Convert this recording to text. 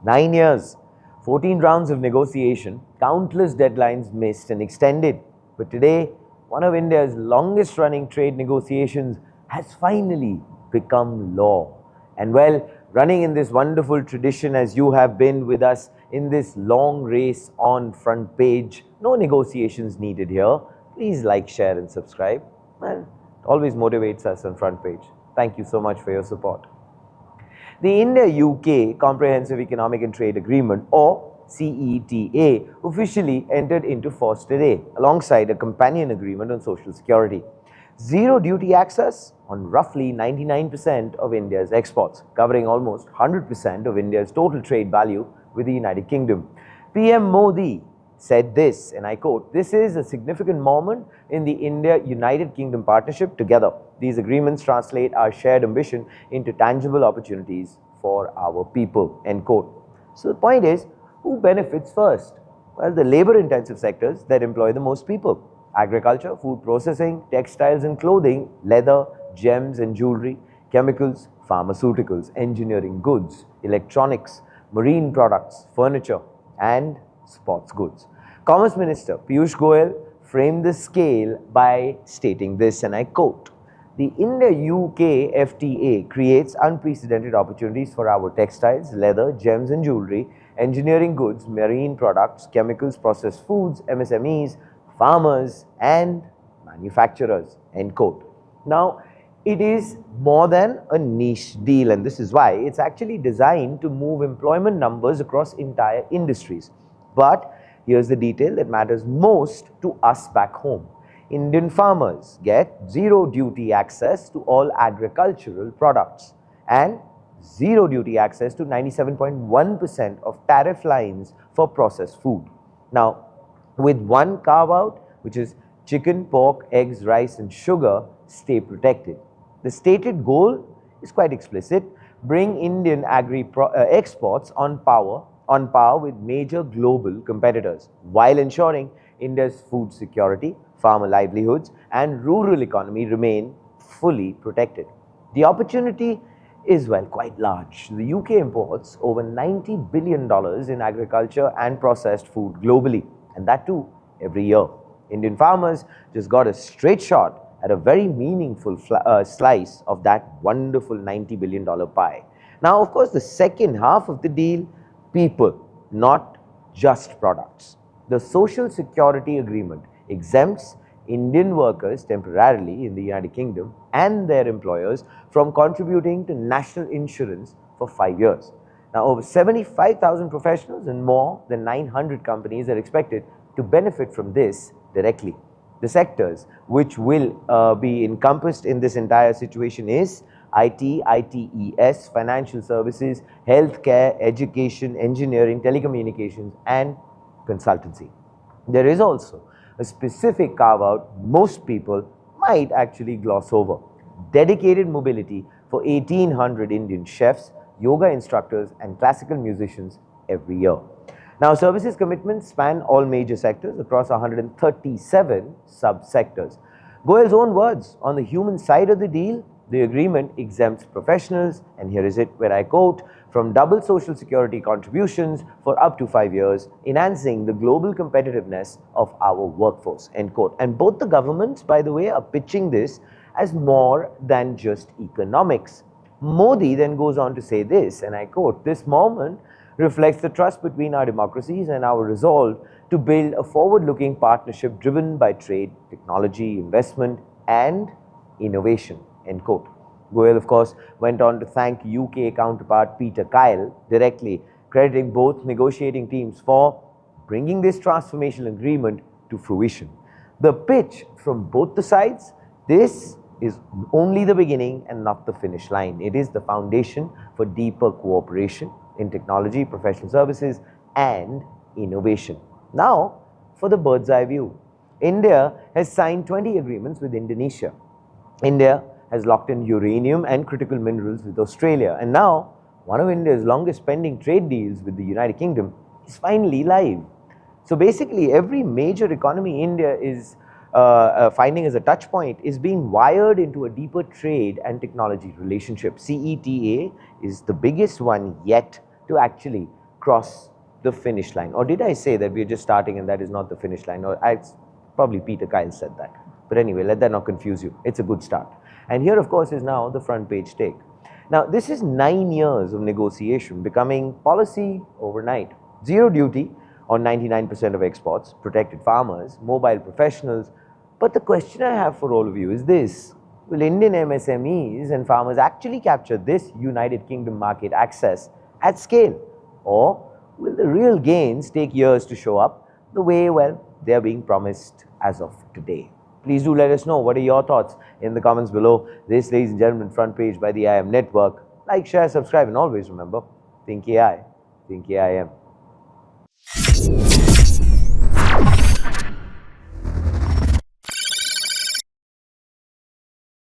9 years, 14 rounds of negotiation, countless deadlines missed and extended. But today, one of India's longest running trade negotiations has finally become law. And well, running in this wonderful tradition as you have been with us in this long race on Front Page, no negotiations needed here. Please like, share and subscribe. And it always motivates us on Front Page. Thank you so much for your support. The India-UK Comprehensive Economic and Trade Agreement, or CETA, officially entered into force today, alongside a companion agreement on social security. Zero duty access on roughly 99% of India's exports, covering almost 100% of India's total trade value with the United Kingdom. PM Modi said this, and I quote, "This is a significant moment in the India-United Kingdom partnership together. These agreements translate our shared ambition into tangible opportunities for our people," end quote. So the point is, who benefits first? Well, the labor-intensive sectors that employ the most people. Agriculture, food processing, textiles and clothing, leather, gems and jewelry, chemicals, pharmaceuticals, engineering goods, electronics, marine products, furniture, and sports goods. Commerce Minister Piyush Goyal framed the scale by stating this, and I quote, "The India-UK FTA creates unprecedented opportunities for our textiles, leather, gems and jewelry, engineering goods, marine products, chemicals, processed foods, MSMEs, farmers and manufacturers," end quote. Now, it is more than a niche deal, and this is why it's actually designed to move employment numbers across entire industries. But here's the detail that matters most to us back home. Indian farmers get zero duty access to all agricultural products and zero duty access to 97.1% of tariff lines for processed food. Now, with one carve-out, which is chicken, pork, eggs, rice and sugar, stay protected. The stated goal is quite explicit: bring Indian exports on par with major global competitors, while ensuring India's food security, farmer livelihoods and rural economy remain fully protected. The opportunity is, well, quite large. The UK imports over $90 billion in agriculture and processed food globally, and that too every year. Indian farmers just got a straight shot at a very meaningful slice of that wonderful $90 billion pie. Now, of course, the second half of the deal, people, not just products. The Social Security Agreement exempts Indian workers temporarily in the United Kingdom and their employers from contributing to national insurance for 5 years. Now, over 75,000 professionals and more than 900 companies are expected to benefit from this directly. The sectors which will be encompassed in this entire situation is IT, ITES, financial services, healthcare, education, engineering, telecommunications, and consultancy. There is also a specific carve-out most people might actually gloss over: dedicated mobility for 1,800 Indian chefs, yoga instructors, and classical musicians every year. Now, services commitments span all major sectors across 137 sub-sectors. Goyal's own words: on the human side of the deal, the agreement exempts professionals, and here is it where I quote, "from double social security contributions for up to 5 years, enhancing the global competitiveness of our workforce," end quote. And both the governments, by the way, are pitching this as more than just economics. Modi then goes on to say this, and I quote, "This moment reflects the trust between our democracies and our resolve to build a forward-looking partnership driven by trade, technology, investment, and innovation," end quote. Goyal, of course, went on to thank UK counterpart Peter Keir directly, crediting both negotiating teams for bringing this transformational agreement to fruition. The pitch from both the sides: this is only the beginning and not the finish line. It is the foundation for deeper cooperation in technology, professional services, and innovation. Now, for the bird's eye view. India has signed 20 agreements with Indonesia. India has locked in uranium and critical minerals with Australia. And now, one of India's longest pending trade deals with the United Kingdom is finally live. So basically, every major economy India is finding as a touch point is being wired into a deeper trade and technology relationship. CETA is the biggest one yet to actually cross the finish line? Or did I say that we're just starting and that is not the finish line? Or probably Peter Kyle said that. But anyway, let that not confuse you. It's a good start. And here, of course, is now the front page take. Now, this is 9 years of negotiation becoming policy overnight. Zero duty on 99% of exports, protected farmers, mobile professionals. But the question I have for all of you is this: will Indian MSMEs and farmers actually capture this United Kingdom market access at scale? Or will the real gains take years to show up the way, well, they are being promised as of today? Please do let us know what are your thoughts in the comments below. This, ladies and gentlemen, front page by the IM Network. Like, share, subscribe, and always remember, think AI, think AIM.